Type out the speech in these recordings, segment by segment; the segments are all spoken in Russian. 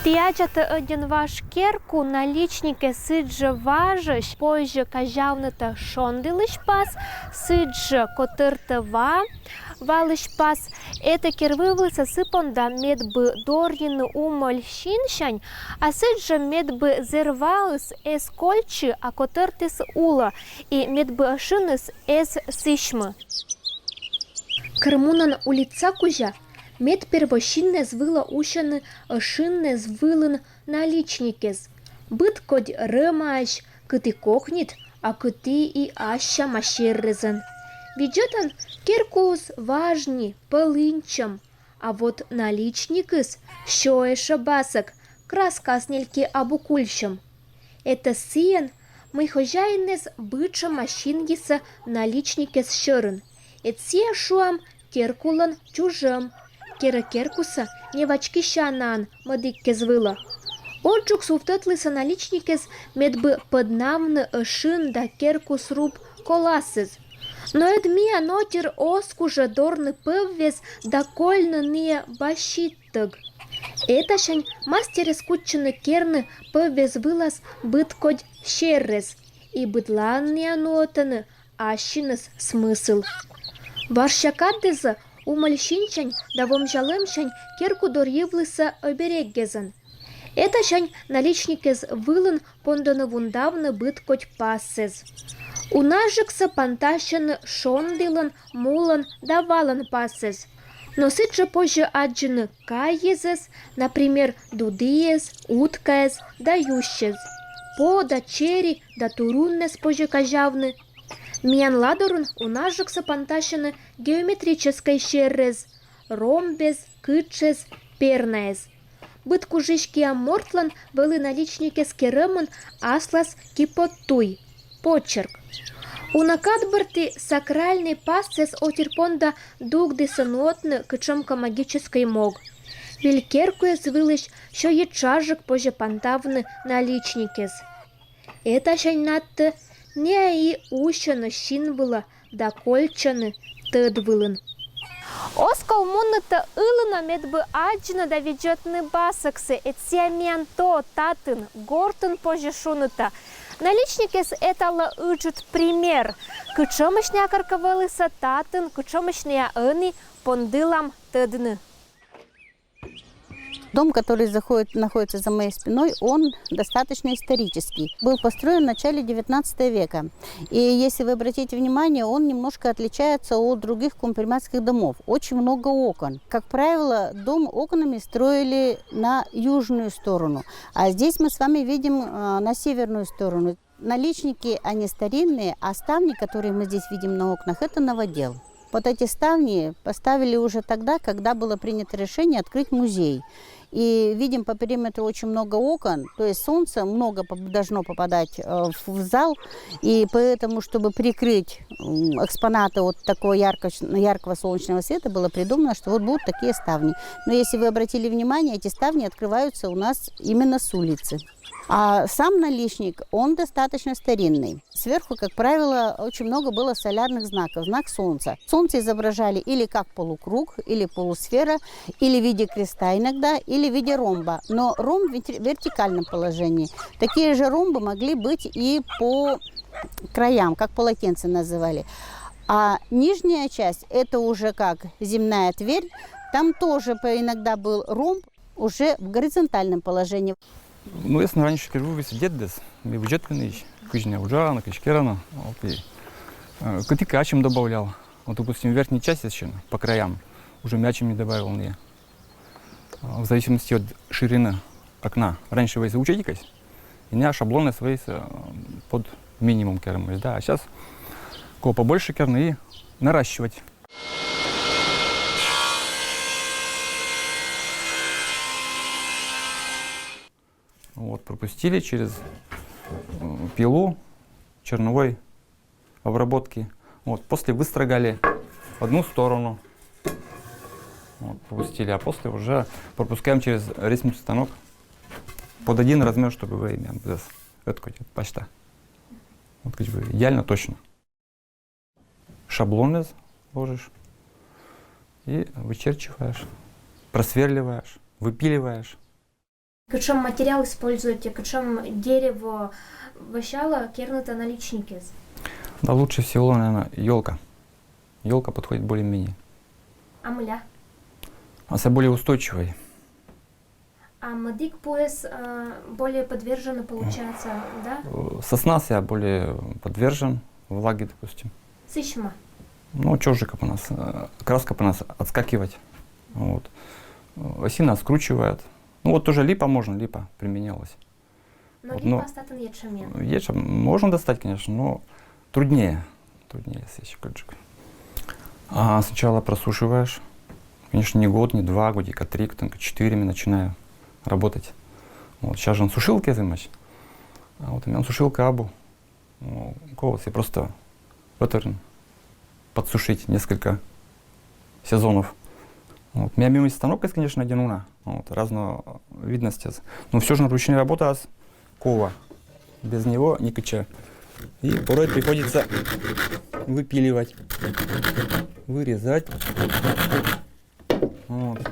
51 ваш керку наличнике сыджа важыш, позже кажавныта шондылыш пас, сыджа котыртыва валыш пас. Это кервывылся сыпонда медбы дорьины умоль шиншань, а сыджа медбы зервалыс эс кольчи, а котыртыс ула, и медбы шиныс эс сышмы. Кырмунан улица кужа. Мед первощинне звыла ушаны ошинне звылын наличникез. Быт кодь рымаш, кыты кокнит, а кыты и аща машеррезен. Виджетан керкус важни, пылынчам, а вот наличникыз шоэша басок, краскаснельки абукульщам. Это сиен мы хозяинез быча машингиса наличникез шырын. Эт сия шуам керкулан чужам. Керкуса не вачки щанан мадиккез выла. Орчук суфтетлыса наличникез медбы поднавны ышын да керкус руб коласыз. Но эдмия нотер оскужа дорны пыввез да кольны не бащиттыг. Это шань мастер скуччыны керны пыввез вылаз быт кодь щеррез, и бытланния нотаны ащиныз смысл. Варшакаддызы умальщинчань да вомжалымшань керку дорьевлыса обереггезен. Это шань наличникез вылын понданы вундавны быт коть пассез. Унажыкса пантащаны шондылын, мулын да валын пассез. Но сыджа позже аджыны кайезез, например, дудиез, уткаез да ющез. По да чери да туруннес позже кажавны. Миян ладорун унажыкса пантащаны геометрической щеррез, ромбез, кытшез, пернаез. Быт кужишки амортлан вылы наличникес керымын аслас кипоттуй, почерк. Унакадбырти сакральный пасцес отерпонда дугдыса нотны кычымка магической мог. Вилькеркуез вылыш, шо ечажык позже пантавны наличникес. Это шайнатты не и ущаны щин было, да кольчаны тыд вылын. Оскал мунныта ылына медбы аджина да виджетны басаксы, этсиамиан то татын, гортын позже шуныта. Наличникес этала ыджут пример. Кычымышня каркавылыса татын, кычымышня ыны пондылам тыдны. Дом, который находится за моей спиной, он достаточно исторический. Был построен в начале 19 века. И если вы обратите внимание, он немножко отличается от других кумпельманских домов. Очень много окон. Как правило, дом окнами строили на южную сторону. А здесь мы с вами видим на северную сторону. Наличники, они старинные, а ставни, которые мы здесь видим на окнах, это новодел. Вот эти ставни поставили уже тогда, когда было принято решение открыть музей. И видим по периметру очень много окон, то есть солнце много должно попадать в зал. И поэтому, чтобы прикрыть экспонаты от такого яркого солнечного света, было придумано, что вот будут такие ставни. Но если вы обратили внимание, эти ставни открываются у нас именно с улицы. А сам наличник, он достаточно старинный. Сверху, как правило, очень много было солярных знаков, знак солнца. Солнце изображали или как полукруг, или полусфера, или в виде креста иногда, или в виде ромба. Но ромб в вертикальном положении. Такие же ромбы могли быть и по краям, как полотенце называли. А нижняя часть, это уже как земная тверь, там тоже иногда был ромб уже в горизонтальном положении. Ну, если раньше скажу, если деддес, мы бюджетные, кучня ужана, качкерана, коты качем добавлял. Вот, допустим, в верхней части еще по краям уже мячем не добавил мне. В зависимости от ширины окна. Раньше вы учитесь, и не шаблоны свои под минимум кермы, да, а сейчас кого побольше керны и наращивать. Вот, пропустили через пилу черновой обработки. Вот, после выстрогали в одну сторону. Вот, пропустили, а после уже пропускаем через резьбный станок под один размер, чтобы вы имели почта. Вот, идеально точно. Шаблон ложишь и вычерчиваешь, просверливаешь, выпиливаешь. Качем материал используете, качем дерево, ващало, кернута наличники. Да лучше всего, наверное, елка. Елка подходит более-менее. А мля? Она более устойчивой. А мадик пояс более подвержен, получается, да? Сосна себя более подвержен влаге, допустим. Сычма. Ну, чёржика у нас, краска у нас отскакивать. Вот. Осина скручивает. Ну, вот тоже липа можно, липа применялась. Но Вот, липа статан ячмен. Можно достать, конечно, но труднее. Труднее сечь кольчик. А сначала просушиваешь. Конечно, не год, не два, годика 3, только 4 начинаю работать. Вот. Сейчас же он сушилки займач. А вот у меня сушилка абу. Колос я просто подсушить несколько сезонов. Вот. У меня мимо станок есть, конечно, один вот, разного видности. Но все же на ручной работа с кова. Без него не кача. И порой приходится выпиливать, вырезать. Вот.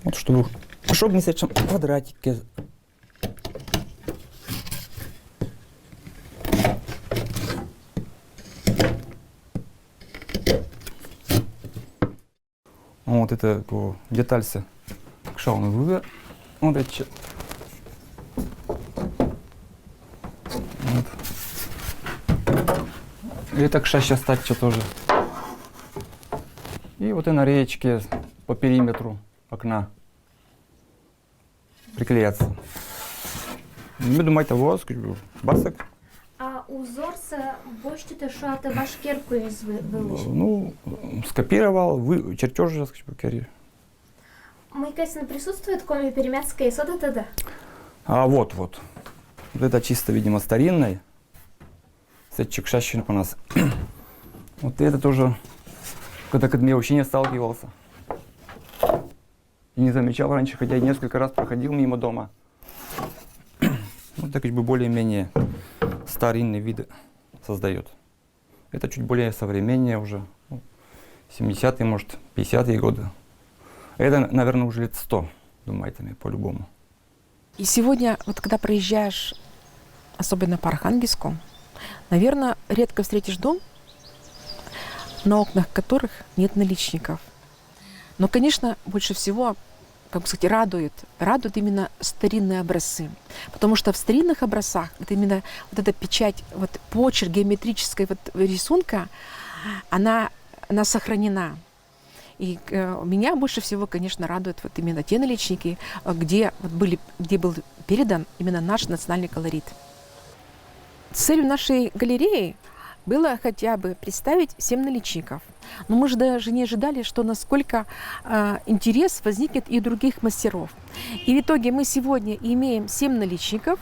Вот чтобы не сечь квадратики. Вот это детальцы. Шауны вывер. Вот эти. Вот. И так сейчас стать тоже. И вот и на речке по периметру окна приклеяться. Не думайте, вот, басок. А узор се бощите, що ти ваш кіркою вилиш? Ну, скопировал, чертежи скопировал. Мы, конечно, присутствует коми перемятская сода тогда. А вот. Вот это чисто, видимо, старинный. Сетчик шащин у нас. Вот это тоже, когда я вообще не сталкивался. И не замечал раньше, хотя я несколько раз проходил мимо дома. Вот так как бы более-менее старинный вид создает. Это чуть более современнее уже. 70-е, может, 50-е годы. Это, наверное, уже лет 100, думаете, по-любому. И сегодня, вот когда проезжаешь, особенно по Архангельску, наверное, редко встретишь дом, на окнах которых нет наличников. Но, конечно, больше всего, как бы сказать, радуют именно старинные образцы. Потому что в старинных образцах вот именно вот эта печать, вот почерк геометрической вот рисунка, она сохранена. И меня больше всего, конечно, радуют вот именно те наличники, где был передан именно наш национальный колорит. Целью нашей галереи было хотя бы представить 7 наличников. Но мы же даже не ожидали, что насколько интерес возникнет и у других мастеров. И в итоге мы сегодня имеем 7 наличников,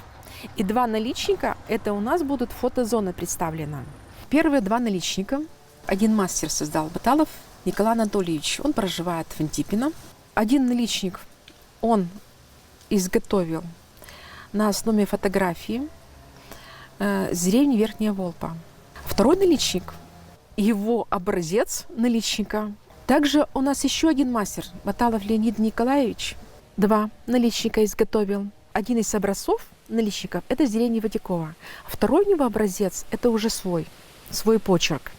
и 2 наличника, это у нас будут фотозона представлена. Первые 2 наличника, один мастер создал, Баталов Николай Анатольевич, он проживает в Антипино. Один наличник он изготовил на основе фотографии с деревни Верхняя Волпа. Второй наличник, его образец наличника. Также у нас еще один мастер, Баталов Леонид Николаевич, 2 наличника изготовил. Один из образцов наличников – это с деревни Ватикова. Второй у него образец – это уже свой почерк.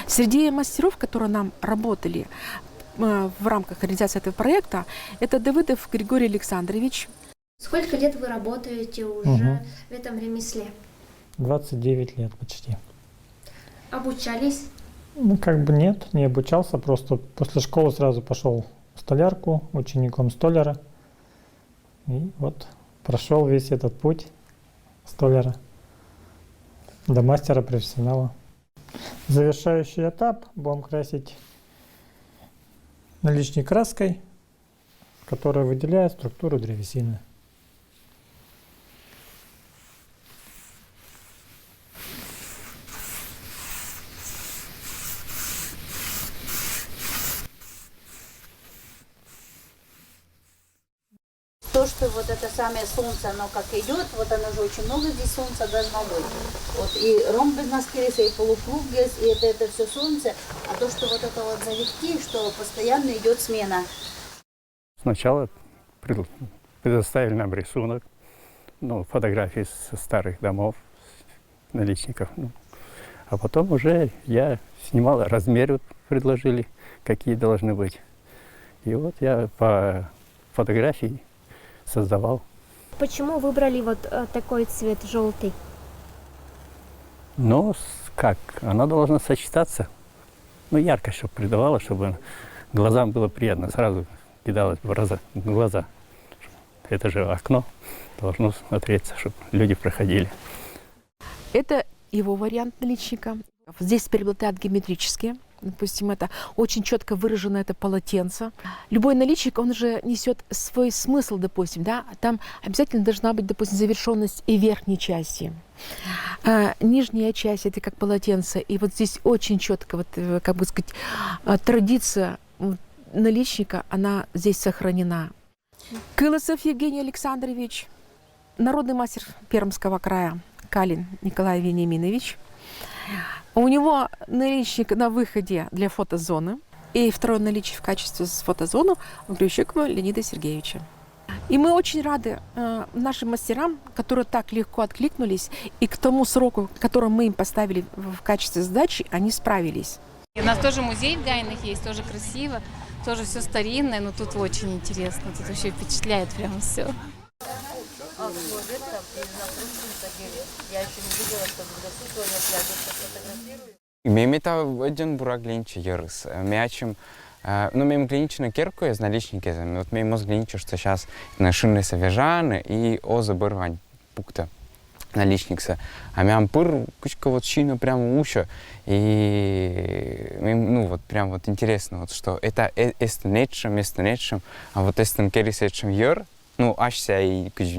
Среди мастеров, которые нам работали в рамках реализации этого проекта, это Давыдов Григорий Александрович. Сколько лет вы работаете уже в этом ремесле? 29 лет почти. Обучались? Ну, как бы нет, не обучался, просто после школы сразу пошел в столярку, учеником столяра. И вот прошел весь этот путь столяра до мастера-профессионала. Завершающий этап будем красить наличник краской, которая выделяет структуру древесины. то, что вот это самое солнце, оно как идет, вот оно же очень много здесь солнца должно быть. Вот и ромб без наскериса, и полукруг без, и это все солнце. А то, что вот это вот завитки, что постоянно идет смена. Сначала предоставили нам рисунок, фотографии со старых домов, наличников. А потом уже я снимал, размеры предложили, какие должны быть. И вот я по фотографии создавал. Почему выбрали вот такой цвет желтый? Как? Она должна сочетаться. Яркость, чтобы придавала, чтобы глазам было приятно. Сразу кидалось в глаза. Это же окно должно смотреться, чтобы люди проходили. Это его вариант наличника. Здесь преобладают геометрические. Допустим, это очень четко выражено это полотенце. Любой наличник, он же несет свой смысл, допустим, да. Там обязательно должна быть, допустим, завершенность и верхней части. Нижняя часть это как полотенце. И вот здесь очень четко, традиция наличника, она здесь сохранена. Кылысов Евгений Александрович, народный мастер Пермского края, Калин Николай Вениаминович. У него наличник на выходе для фотозоны. И второй наличник в качестве фотозоны у Грищукова Леонида Сергеевича. И мы очень рады нашим мастерам, которые так легко откликнулись, и к тому сроку, который мы им поставили в качестве задачи, они справились. У нас тоже музей в Гайнах есть, тоже красиво, тоже все старинное, но тут очень интересно, тут вообще впечатляет прямо все. Я еще не видела, что сегодня фотографируют. Мемета один бурак глинче ерс. Мячем, мем глинче керку из наличники. Вот мем мозг глинче, что сейчас на шинные совежаны и озабырвань пукта наличникса. А мям пыр кучка вот щина прямо уши. И вот прям вот интересно, вот что это эстенечем, а вот эстенкерисечем ер. Аж ся и кыч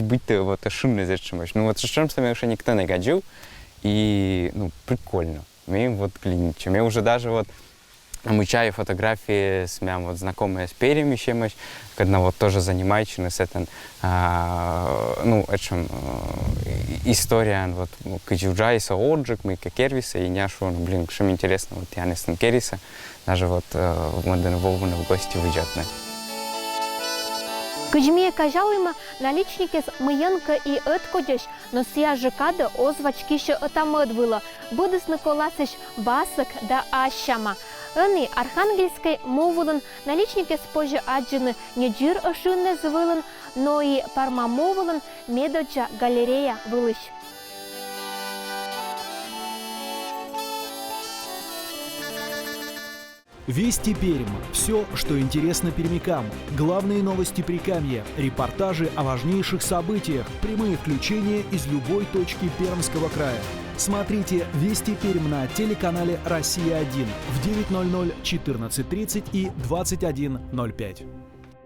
быть-то вот шинные зачем. Вот зачем сами уже никто не гаджил. И, прикольно. Мы вот клиничим. Я уже даже вот намучаю фотографии с мям вот знакомые с перьями чемось, когда вот тоже занимаюсь с этим, этим история вот кыджуджайса отжиг, мы как кервиса и няшу, что интересно, вот я не стан кериса, даже вот в Модерновову в гости выезжать. Кыжмия кажалыма наличники с мыянка и эткодеш, но сия жекада озвачкише отамыдвыла, будыс Николасыш басык да ащама. Они архангельской мовулын наличники с позже аджины не джир ошинне звылын, но и пармамовулын медоджа галерея вылыш. Вести Пермь. Все, что интересно пермякам. Главные новости Прикамья, репортажи о важнейших событиях, прямые включения из любой точки Пермского края. Смотрите Вести Пермь на телеканале «Россия-1» в 9:00, 14:30 и 21:05.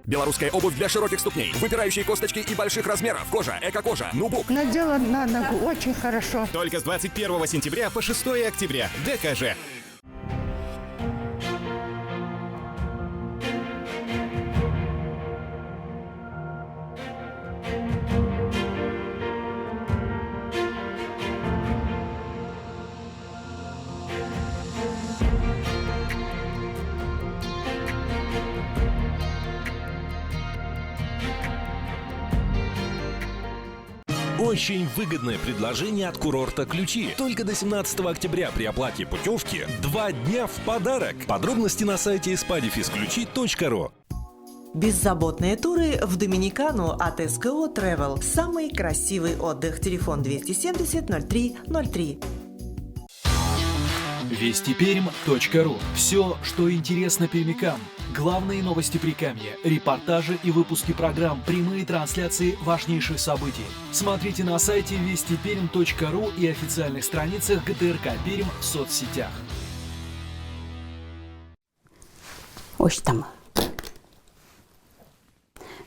Белорусская обувь для широких ступней, выпирающие косточки и больших размеров. Кожа, эко-кожа, Нубук. Надела на ногу очень хорошо. Только с 21 сентября по 6 октября. ДКЖ. Очень выгодное предложение от курорта «Ключи». Только до 17 октября при оплате путевки 2 дня в подарок. Подробности на сайте spadifisключи.ру. Беззаботные туры в Доминикану от СКО Travel. Самый красивый отдых. Телефон 270-03-03. Вестипермь.ру. Все, что интересно пермякам. Главные новости Прикамья, репортажи и выпуски программ, прямые трансляции важнейших событий. Смотрите на сайте вестипермь.ру и официальных страницах ГТРК Пермь в соцсетях. Ось там.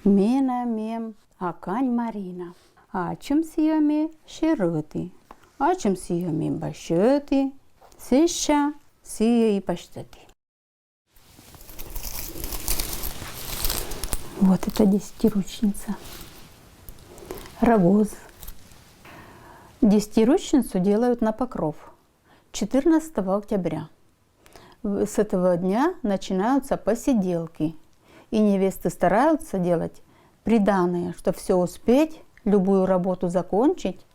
Мена мем акань Марина. Ачым сиоми широты. Ачым сиоми башоты. Сыща сия и паштоты. Вот это десятиручница. Рогоз. Десятиручницу делают на покров 14 октября. С этого дня начинаются посиделки. И невесты стараются делать приданое, чтобы все успеть, любую работу закончить.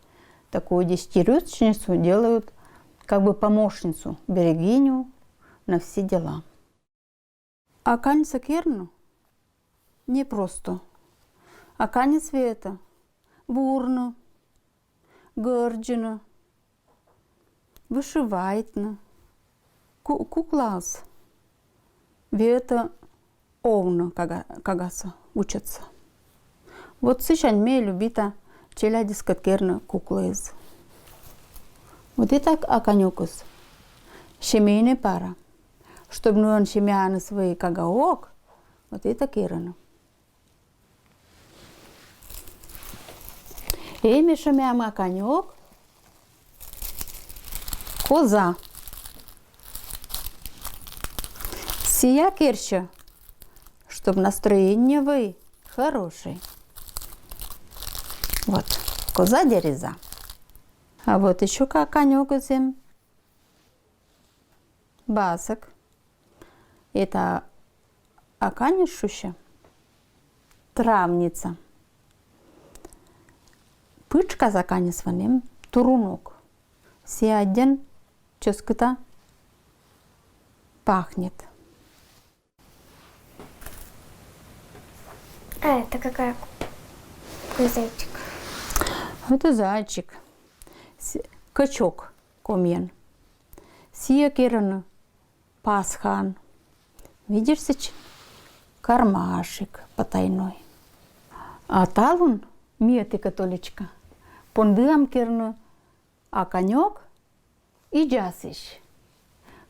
Такую десятиручницу делают как бы помощницу, берегиню на все дела. А Кань Сакерну не просто. А Кань Света, бурно, горджина, вышивайтна, куклас. Вета овна кагаса учатся. Вот сейчас мне любита челя дискаткерна кукла из. Вот это аканюкус. Семейная пара. Чтобы он семьяны свои кагаок, вот это кирана. Эми шемяма конек, коза. Сия кирща, чтобы настроение вы хорошее. Вот, коза дереза. А вот еще как конек зим. Басок. Это аканишуща. Травница. Пычка заканисванем турунок. Сиаден ческата пахнет. А это какой зайчик? Это зайчик. Качок комен. Сия керана пасхан. Видишь, кармашек потайной. А талун миеты католичка. Пондыам керну а конек и джасиш.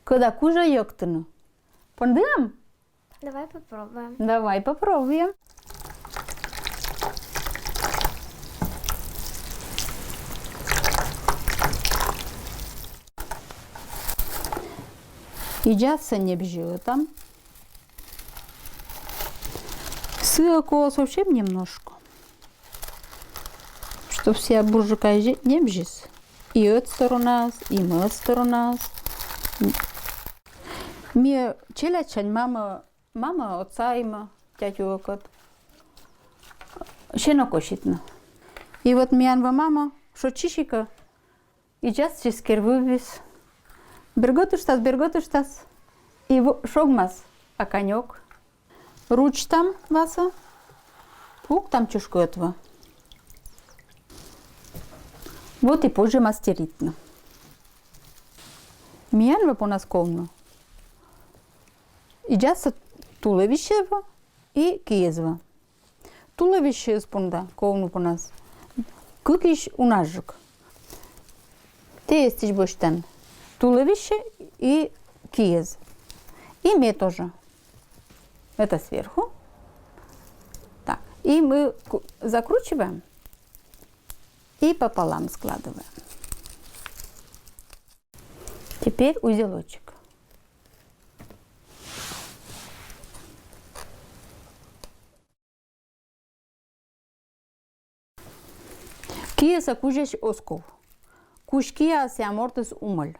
Когда кужа йоктыну. Пондыам? Давай попробуем. Давай попробуем. Едятся не бжет там. Сыко совсем немножко. Что все буржука не бжис. И от стороны, и мы от стороны. Мне челячань мама отца има тятю окот. Ще накошитно. И вот мянва мама, что чишика, и час чискер вывез. Берготуштас. И шогмас, а конек. Руч там васа. Пук там чушкотва. Вот и позже мастеритно. Миянва по нас ковну. И джаса туловищева и киезва. Туловище спунда ковну по нас. Кукиш унажик. Те есть боштан. Туловище и киез. И мне тоже. Это сверху. Так. И мы закручиваем и пополам складываем. Теперь узелочек. Киеса кужеш осков. Кушкия се амортес умаль.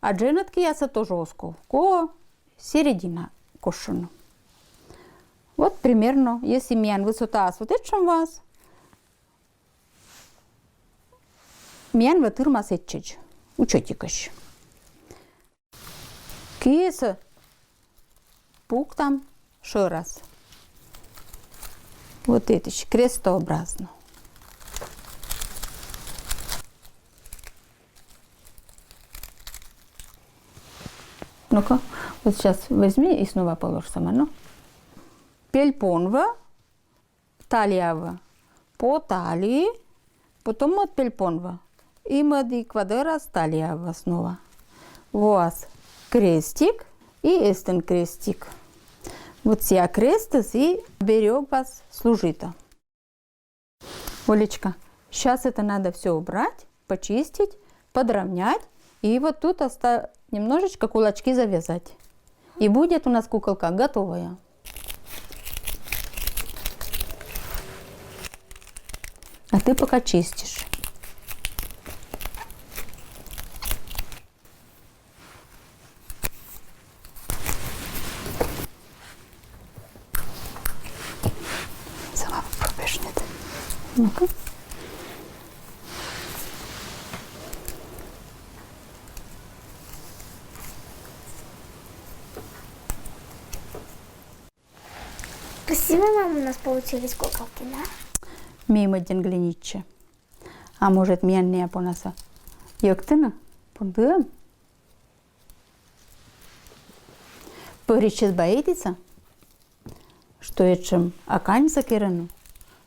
А дженет кияса тоже осков. Ко середина кошена. Вот примерно, если мян высота вот это у вас, мян ватырма сетчеч. Учетикаш. Кияса пук там еще раз. Вот это крестообразно. Ну-ка, вот сейчас возьми и снова положь сама, ну. Пельпонва, талиява, по талии, потом от пельпонва. И мады квадра талиява снова. Вот крестик и эстен крестик. Вот сия крестес и берег вас служита. Олечка, сейчас это надо все убрать, почистить, подровнять. И вот тут немножечко кулачки завязать. И будет у нас куколка готовая. Ты пока чистишь. Сама попробуешь, нет? Ну-ка. Красивые, мама, у нас получились куколки, да? Мим один глиниче. А может, мен не понаса. Йоктына? Пундым? Пыричес боитесь, что этим аканьса кирану,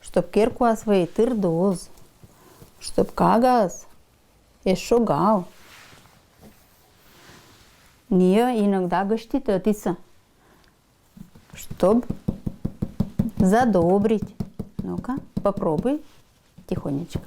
чтоб кирку освои тырдоз, чтоб кагас эшогал. Не иногда гостит отиса, чтоб задобрить. Ну-ка, попробуй тихонечко.